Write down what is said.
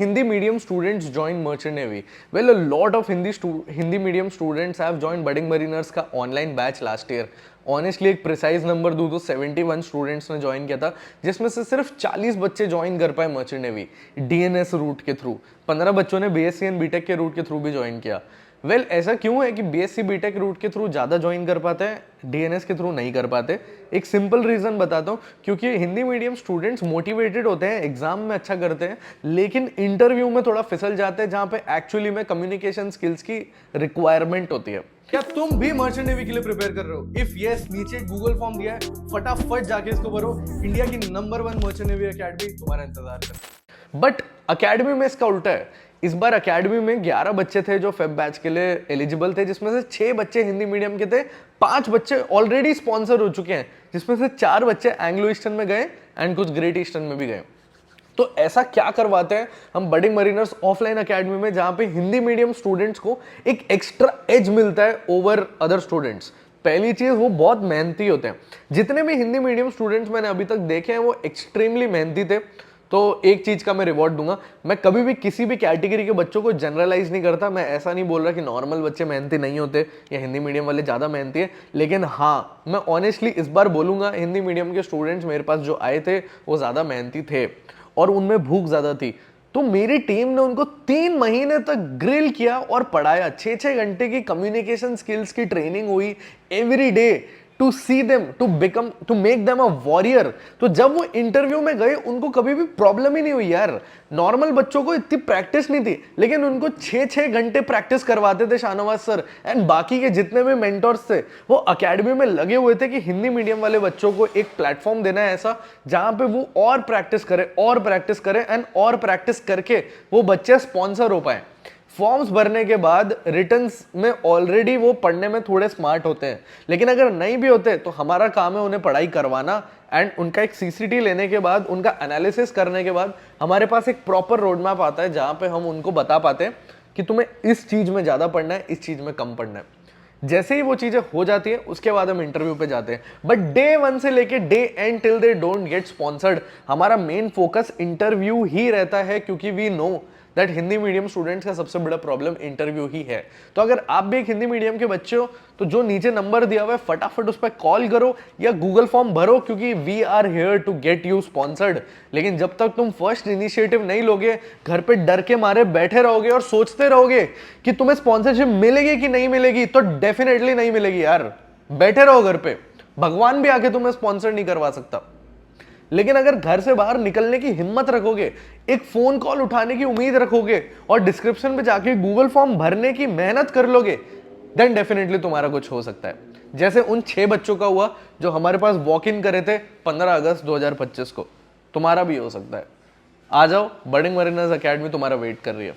Hindi medium students join Merchant Navy. Well, a lot of Hindi medium students have joined Budding Mariners का online batch last year. Honestly एक precise number दूँ तो 71 students ने join किया था, जिसमें से सिर्फ 40 बच्चे ज्वाइन कर पाए मर्चेंट नेवी डीएनएस रूट के थ्रू। 15 बच्चों ने बीएससी एंड बीटेक के रूट के थ्रू भी ज्वाइन किया। वेल ऐसा क्यों है कि बीएससी बीटेक रूट के थ्रू ज़्यादा ज्वाइन कर पाते हैं, डीएनएस के थ्रू नहीं कर पाते? एक सिंपल रीज़न बताता हूँ, क्योंकि हिंदी मीडियम स्टूडेंट्स मोटिवेटेड होते हैं, एग्जाम में अच्छा करते हैं, लेकिन इंटरव्यू में थोड़ा फिसल जाते हैं, जहाँ पे एक्चुअली में कम्युनिकेशन स्किल्स की रिक्वायरमेंट होती है। क्या तुम भी मर्चेंट नेवी के लिए प्रिपेयर कर रहे हो? इफ यस, नीचे गूगल फॉर्म दिया है, फटाफट जाके इसको भरो। इंडिया की नंबर 1 मर्चेंट नेवी अकेडमी तुम्हारा इंतजार कर रही है। बट अकेडमी में इसका उल्टा है। इस बार अकेडमी में 11 बच्चे थे जो फेब बैच के लिए एलिजिबल थे, जिसमें से 6 बच्चे हिंदी मीडियम के थे, 5 बच्चे ऑलरेडी स्पॉन्सर हो चुके हैं, जिसमें से 4 बच्चे एंग्लो ईस्टर्न में गए एंड कुछ ग्रेट ईस्टर्न में भी गए। तो ऐसा क्या करवाते हैं हम बडिंग मरीनर्स ऑफलाइन अकेडमी में, जहां पे हिंदी मीडियम स्टूडेंट्स को एक एक्स्ट्रा एज मिलता है ओवर अदर स्टूडेंट्स? पहली चीज, वो बहुत मेहनती होते हैं। जितने भी हिंदी मीडियम स्टूडेंट्स मैंने अभी तक देखे हैं वो एक्सट्रीमली मेहनती थे। तो एक चीज का मैं रिवॉर्ड दूंगा, मैं कभी भी किसी भी कैटेगरी के बच्चों को जनरलाइज नहीं करता। मैं ऐसा नहीं बोल रहा कि नॉर्मल बच्चे मेहनती नहीं होते या हिंदी मीडियम वाले ज्यादा मेहनती है, लेकिन हाँ, मैं ऑनेस्टली इस बार बोलूंगा हिंदी मीडियम के स्टूडेंट्स मेरे पास जो आए थे वो ज्यादा मेहनती थे और उनमें भूख ज्यादा थी। तो मेरी टीम ने उनको 3 महीने तक ग्रिल किया और पढ़ाया। 6-6 घंटे की कम्युनिकेशन स्किल्स की ट्रेनिंग हुई every day to see them to make them a warrior. तो जब वो इंटरव्यू में गए उनको कभी भी प्रॉब्लम ही नहीं हुई यार। नॉर्मल बच्चों को इतनी प्रैक्टिस नहीं थी, लेकिन उनको 6-6 घंटे प्रैक्टिस करवाते थे शाहनवाज सर एंड बाकी के जितने भी मेंटर्स थे, वो अकेडमी में लगे हुए थे कि हिंदी मीडियम वाले बच्चों को एक प्लेटफॉर्म देना है ऐसा जहां पे वो और प्रैक्टिस करे एंड और प्रैक्टिस करके वो बच्चे स्पॉन्सर हो पाए। फॉर्म्स भरने के बाद रिटर्न्स में ऑलरेडी वो पढ़ने में थोड़े स्मार्ट होते हैं, लेकिन अगर नहीं भी होते तो हमारा काम है उन्हें पढ़ाई करवाना एंड उनका एक सीसीटी लेने के बाद, उनका एनालिसिस करने के बाद हमारे पास एक प्रॉपर रोड मैप आता है जहां पे हम उनको बता पाते हैं कि तुम्हें इस चीज में ज्यादा पढ़ना है, इस चीज में कम पढ़ना है। जैसे ही वो चीजें हो जाती है उसके बाद हम इंटरव्यू पे जाते हैं। बट डे 1 से लेके day end till they don't get sponsored हमारा मेन फोकस इंटरव्यू ही रहता है, क्योंकि we know that Hindi medium students का सबसे बड़ा प्रॉब्लम इंटरव्यू ही है। तो अगर आप भी एक हिंदी मीडियम के बच्चे हो तो जो नीचे नंबर दिया हुआ है फटाफट उस पर कॉल करो या गूगल फॉर्म भरो, क्योंकि we are here to get you sponsored. लेकिन जब तक तुम फर्स्ट इनिशिएटिव नहीं लोगे, घर पे डर के मारे बैठे रहोगे और सोचते रहोगे कि तुम्हें स्पॉन्सरशिप मिलेगी कि नहीं मिलेगी, तो डेफिनेटली नहीं मिलेगी यार। बैठे रहो घर पे, भगवान भी आके तुम्हें स्पॉन्सर नहीं करवा सकता। लेकिन अगर घर से बाहर निकलने की हिम्मत रखोगे, एक फोन कॉल उठाने की उम्मीद रखोगे और डिस्क्रिप्शन पे जाके गूगल फॉर्म भरने की मेहनत कर लोगे, देन डेफिनेटली तुम्हारा कुछ हो सकता है। जैसे उन 6 बच्चों का हुआ जो हमारे पास वॉक इन करे थे 15 अगस्त 2025 को, तुम्हारा भी हो सकता है। आ जाओ, बडिंग मरीनर्स अकेडमी तुम्हारा वेट कर रही है।